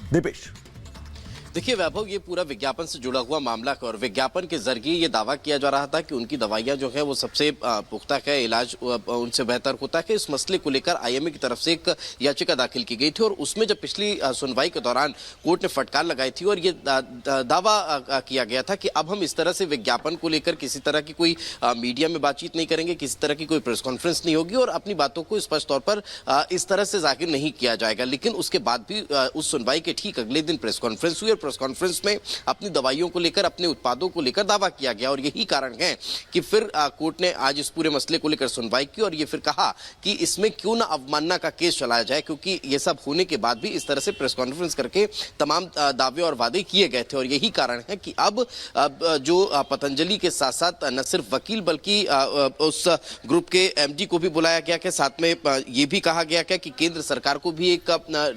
दीपेश। देखिए वैभव, ये पूरा विज्ञापन से जुड़ा हुआ मामला है और विज्ञापन के जरिए ये दावा किया जा रहा था कि उनकी दवाइयां जो है वो सबसे पुख्ता है, इलाज उनसे बेहतर होता है। इस मसले को लेकर आईएमए की तरफ से एक याचिका दाखिल की गई थी और उसमें जब पिछली सुनवाई के दौरान कोर्ट ने फटकार लगाई थी और ये दावा किया गया था कि अब हम इस तरह से विज्ञापन को लेकर किसी तरह की कोई मीडिया में बातचीत नहीं करेंगे, किसी तरह की कोई प्रेस कॉन्फ्रेंस नहीं होगी और अपनी बातों को स्पष्ट तौर पर इस तरह से जाहिर नहीं किया जाएगा। लेकिन उसके बाद भी उस सुनवाई के ठीक अगले दिन प्रेस कॉन्फ्रेंस हुई और प्रेस कॉन्फ्रेंस में अपनी दवाइयों को लेकर, अपने उत्पादों को लेकर दावा किया गया और यही कारण है कि फिर कोर्ट ने आज इस पूरे मसले को लेकर सुनवाई की और ये फिर कहा कि इसमें क्यों ना अवमानना का केस चलाया जाए, क्योंकि ये सब होने के बाद भी इस तरह से प्रेस कॉन्फ्रेंस करके तमाम दावे और वादे किए गए थे और यही कारण है कि अब जो पतंजलि के साथ साथ न सिर्फ वकील बल्कि उस ग्रुप के एमडी को भी बुलाया गया है, साथ में ये भी कहा गया है कि केंद्र सरकार को भी एक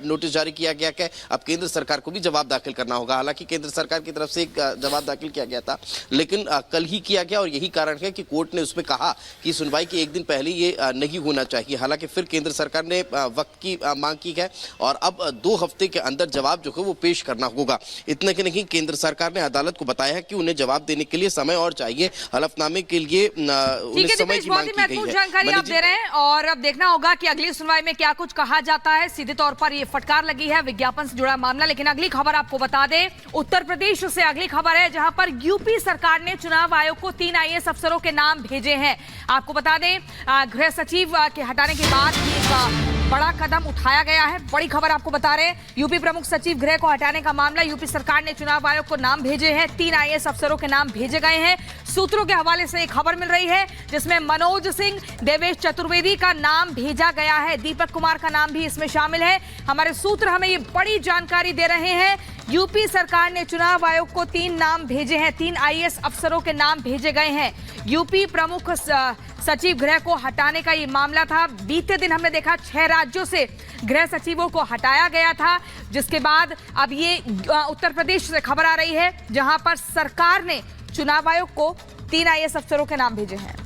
नोटिस जारी किया गया है। अब केंद्र सरकार को भी जवाब दाखिल करना होगा। हालांकि केंद्र सरकार की तरफ से एक जवाब दाखिल किया गया था लेकिन कल ही किया गया और यही कारण है कि कोर्ट ने उसमें कहा कि सुनवाई के एक दिन पहले ये नहीं होना चाहिए। हालांकि फिर केंद्र सरकार ने वक्त की मांग की है और अब 2 हफ्ते के अंदर जवाब जो है वो पेश करना होगा। इतना कि नहीं, केंद्र सरकार ने अदालत को बताया है कि उन्हें जवाब देने के लिए समय और चाहिए। हलफनामे के लिए उन्हें समय की मांग की गई है। जानकारी आप दे रहे हैं और अब देखना होगा कि अगली सुनवाई में क्या कुछ कहा जाता है। सीधे तौर पर ये फटकार लगी है विज्ञापन से जुड़ा मामला। लेकिन अगली खबर आपको बता दें, उत्तर प्रदेश से अगली खबर है जहां पर यूपी सरकार ने चुनाव आयोग को 3 आईएएस अफसरों के नाम भेजे हैं। आपको बता दें, गृह सचिव के हटाने के बाद एक बड़ा कदम उठाया गया है। बड़ी खबर आपको बता रहे हैं, यूपी प्रमुख सचिव गृह को हटाने का मामला। यूपी सरकार ने चुनाव आयोग को नाम भेजे हैं, 3 आईएएस अफसरों के नाम भेजे गए हैं। सूत्रों के हवाले से एक खबर मिल रही है जिसमें मनोज सिंह, देवेश चतुर्वेदी का नाम भेजा गया है, दीपक कुमार का नाम भी इसमें शामिल है। हमारे सूत्र हमें ये बड़ी जानकारी दे रहे हैं, यूपी सरकार ने चुनाव आयोग को 3 नाम भेजे हैं, 3 आईएएस अफसरों के नाम भेजे गए हैं। यूपी प्रमुख सचिव गृह को हटाने का ये मामला था। बीते दिन हमने देखा 6 राज्यों से गृह सचिवों को हटाया गया था, जिसके बाद अब ये उत्तर प्रदेश से खबर आ रही है जहां पर सरकार ने चुनाव आयोग को 3 आईएएस अफसरों के नाम भेजे हैं।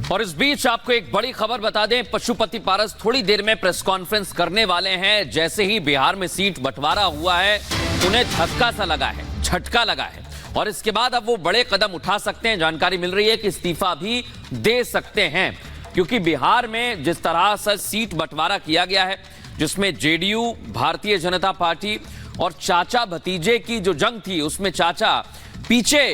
और इस बीच आपको एक बड़ी खबर बता दें, पशुपति पारस थोड़ी देर में प्रेस कॉन्फ्रेंस करने वाले हैं। जैसे ही बिहार में सीट बंटवारा हुआ है, उन्हें धक्का सा लगा है, झटका लगा है और इसके बाद अब वो बड़े कदम उठा सकते हैं। जानकारी मिल रही है कि इस्तीफा भी दे सकते हैं, क्योंकि बिहार में जिस तरह से सीट बंटवारा किया गया है, जिसमें जेडीयू, भारतीय जनता पार्टी और चाचा भतीजे की जो जंग थी, उसमें चाचा पीछे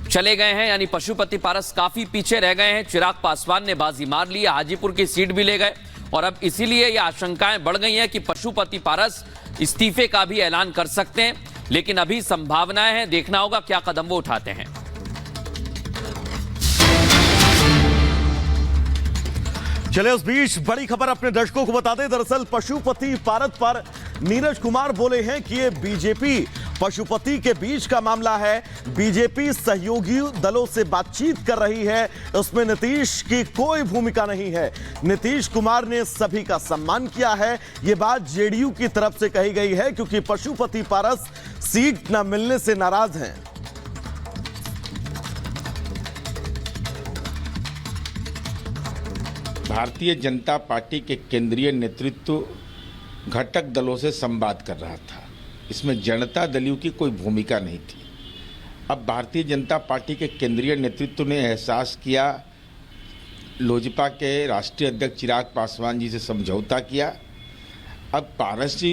चले गए हैं, यानी पशुपति पारस काफी पीछे रह गए हैं। चिराग पासवान ने बाजी मार ली, हाजीपुर की सीट भी ले गए और अब इसीलिए ये आशंकाएं बढ़ गई हैं कि पशुपति पारस इस्तीफे का भी ऐलान कर सकते हैं। लेकिन अभी संभावनाएं हैं, देखना होगा क्या कदम वो उठाते हैं। चले उस बीच बड़ी खबर अपने दर्शकों को बता दें। दरअसल पशुपति पारस पर नीरज कुमार बोले हैं कि ये बीजेपी पशुपति के बीच का मामला है, बीजेपी सहयोगी दलों से बातचीत कर रही है, उसमें नीतीश की कोई भूमिका नहीं है। नीतीश कुमार ने सभी का सम्मान किया है, ये बात जेडीयू की तरफ से कही गई है, क्योंकि पशुपति पारस सीट न मिलने से नाराज हैं। भारतीय जनता पार्टी के केंद्रीय नेतृत्व घटक दलों से संवाद कर रहा था, इसमें जनता दलियों की कोई भूमिका नहीं थी। अब भारतीय जनता पार्टी के केंद्रीय नेतृत्व ने एहसास किया, लोजपा के राष्ट्रीय अध्यक्ष चिराग पासवान जी से समझौता किया। अब पारस जी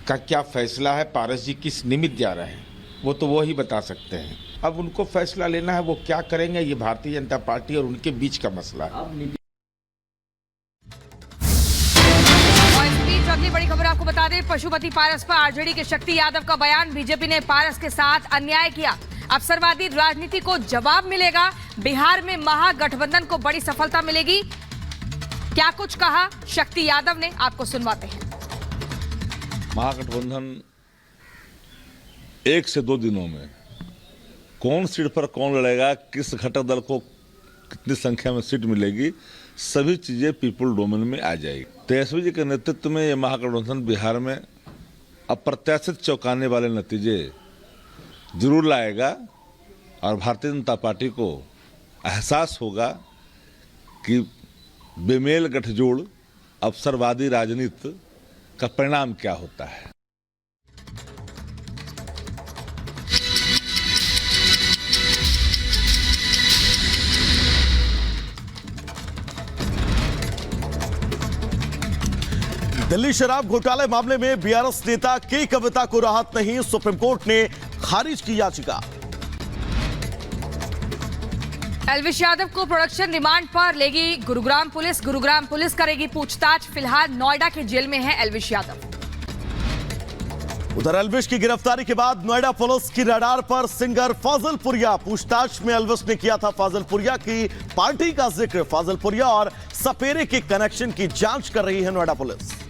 का क्या फैसला है, पारस जी किस निमित्त जा रहे हैं, वो तो वो ही बता सकते हैं। अब उनको फैसला लेना है, वो क्या करेंगे, ये भारतीय जनता पार्टी और उनके बीच का मसला है। अगली बड़ी खबर आपको बता दें, पशुपति पारस पर आरजेडी के शक्ति यादव का बयान, बीजेपी ने पारस के साथ अन्याय किया, अवसरवादी राजनीति को जवाब मिलेगा, बिहार में महागठबंधन को बड़ी सफलता मिलेगी। क्या कुछ कहा शक्ति यादव ने, आपको सुनवाते हैं। महागठबंधन 1 से 2 दिनों में कौन सीट पर कौन लड़ेगा, किस घटक दल को कितनी संख्या में सीट मिलेगी, सभी चीज़ें पीपुल डोमेन में आ जाएगी। तेजस्वी जी के नेतृत्व में ये महागठबंधन बिहार में अप्रत्याशित चौंकाने वाले नतीजे जरूर लाएगा और भारतीय जनता पार्टी को एहसास होगा कि बेमेल गठजोड़ अवसरवादी राजनीति का परिणाम क्या होता है। दिल्ली शराब घोटाले मामले में बीआरएस नेता के कविता को राहत नहीं, सुप्रीम कोर्ट ने खारिज की याचिका। एल्विश यादव को प्रोडक्शन रिमांड पर लेगी गुरुग्राम पुलिस करेगी पूछताछ। फिलहाल नोएडा के जेल में है एल्विश यादव। उधर एल्विश की गिरफ्तारी के बाद नोएडा पुलिस की रडार पर सिंगर फाजिल पुरिया। पूछताछ में एल्विश ने किया था फाजिल पुरिया की पार्टी का जिक्र। फाजिल पुरिया और सपेरे के कनेक्शन की जांच कर रही है नोएडा पुलिस।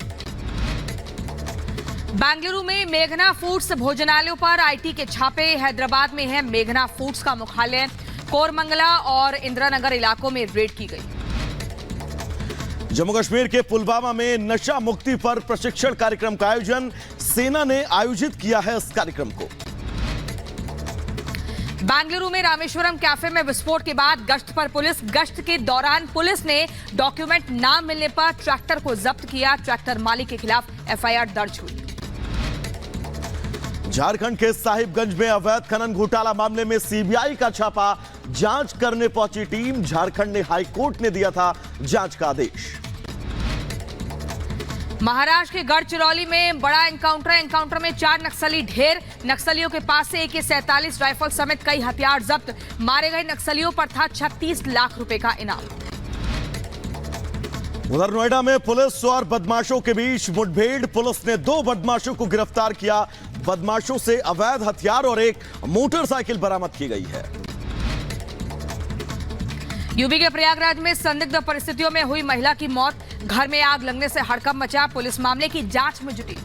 बेंगलुरु में मेघना फूड्स भोजनालयों पर आईटी के छापे। हैदराबाद में है मेघना फूड्स का मुख्यालय। कोरमंगला और इंदिरानगर इलाकों में रेड की गई। जम्मू कश्मीर के पुलवामा में नशा मुक्ति पर प्रशिक्षण कार्यक्रम का आयोजन सेना ने आयोजित किया है। इस कार्यक्रम को बेंगलुरु में रामेश्वरम कैफे में विस्फोट के बाद गश्त पर पुलिस। गश्त के दौरान पुलिस ने डॉक्यूमेंट ना मिलने पर ट्रैक्टर को जब्त किया। ट्रैक्टर मालिक के खिलाफ एफआईआर दर्ज हुई। झारखंड के साहिबगंज में अवैध खनन घोटाला मामले में सीबीआई का छापा। जांच करने पहुंची टीम। झारखंड ने हाई कोर्ट ने दिया था जांच का आदेश। महाराष्ट्र के गढ़चिरौली में बड़ा एनकाउंटर में 4 नक्सली ढेर। नक्सलियों के पास से AK-47 राइफल समेत कई हथियार जब्त। मारे गए नक्सलियों पर था 36 लाख रुपए का इनाम। उधर नोएडा में पुलिस और बदमाशों के बीच मुठभेड़। पुलिस ने 2 बदमाशों को गिरफ्तार किया। बदमाशों से अवैध हथियार और एक मोटरसाइकिल बरामद की गई है। यूपी के प्रयागराज में संदिग्ध परिस्थितियों में हुई महिला की मौत। घर में आग लगने से हड़कंप मचा। पुलिस मामले की जांच में जुटी।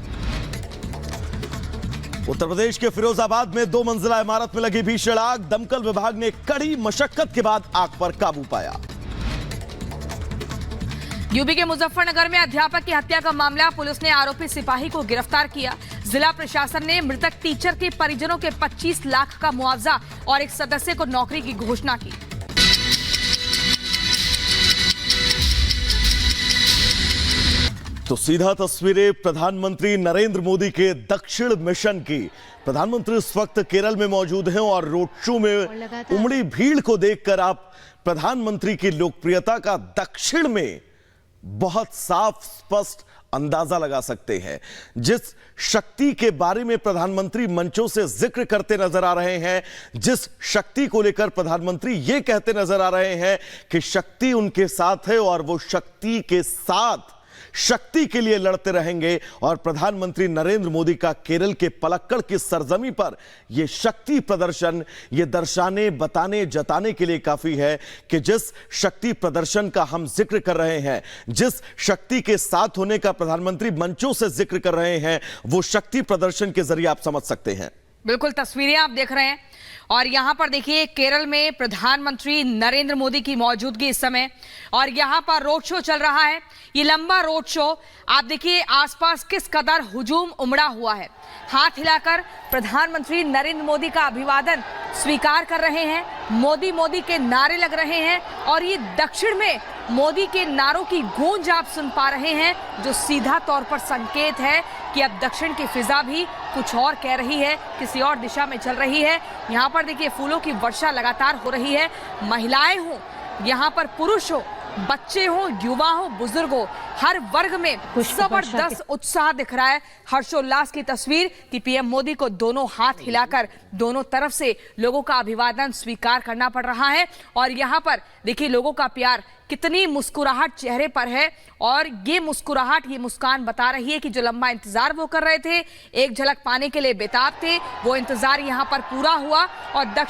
उत्तर प्रदेश के फिरोजाबाद में 2 मंजिला इमारत में लगी भीषण आग। दमकल विभाग ने कड़ी मशक्कत के बाद आग पर काबू पाया। यूपी के मुजफ्फरनगर में अध्यापक की हत्या का मामला। पुलिस ने आरोपी सिपाही को गिरफ्तार किया। जिला प्रशासन ने मृतक टीचर के परिजनों के 25 लाख का मुआवजा और एक सदस्य को नौकरी की घोषणा की। तो सीधा तस्वीरें प्रधानमंत्री नरेंद्र मोदी के दक्षिण मिशन की। प्रधानमंत्री इस वक्त केरल में मौजूद हैं और रोड शो में उमड़ी भीड़ को देखकर आप प्रधानमंत्री की लोकप्रियता का दक्षिण में बहुत साफ स्पष्ट अंदाजा लगा सकते हैं। जिस शक्ति के बारे में प्रधानमंत्री मंचों से जिक्र करते नजर आ रहे हैं, जिस शक्ति को लेकर प्रधानमंत्री ये कहते नजर आ रहे हैं कि शक्ति उनके साथ है और वो शक्ति के साथ शक्ति के लिए लड़ते रहेंगे। और प्रधानमंत्री नरेंद्र मोदी का केरल के पलक्कड़ की सरजमी पर यह शक्ति प्रदर्शन ये दर्शाने, बताने, जताने के लिए काफी है कि जिस शक्ति प्रदर्शन का हम जिक्र कर रहे हैं, जिस शक्ति के साथ होने का प्रधानमंत्री मंचों से जिक्र कर रहे हैं, वो शक्ति प्रदर्शन के जरिए आप समझ सकते हैं। बिल्कुल तस्वीरें आप देख रहे हैं और यहां पर देखिए केरल में प्रधानमंत्री नरेंद्र मोदी की मौजूदगी इस समय और यहां पर रोड शो चल रहा है। ये लंबा रोड शो आप देखिए आसपास किस कदर हुजूम उमड़ा हुआ है। हाथ हिलाकर प्रधानमंत्री नरेंद्र मोदी का अभिवादन स्वीकार कर रहे हैं। मोदी मोदी के नारे लग रहे हैं और ये दक्षिण में मोदी के नारों की गूंज आप सुन पा रहे हैं, जो सीधा तौर पर संकेत है कि अब दक्षिण की फिजा भी कुछ और कह रही है, किसी और दिशा में चल रही है। यहाँ पर देखिए फूलों की वर्षा लगातार हो रही है। महिलाएं हों, यहाँ पर पुरुष हो, बच्चे हो, युवा हो, बुजुर्ग हो, हर वर्ग में जबरदस्त उत्साह दिख रहा है। हर्षोल्लास की तस्वीर कि पीएम मोदी को दोनों हाथ हिलाकर दोनों तरफ से लोगों का अभिवादन स्वीकार करना पड़ रहा है। और यहाँ पर देखिए लोगों का प्यार, कितनी मुस्कुराहट चेहरे पर है और ये मुस्कुराहट, ये मुस्कान बता रही है कि जो लंबा इंतजार वो कर रहे थे, एक झलक पाने के लिए बेताब थे, वो इंतजार यहाँ पर पूरा हुआ और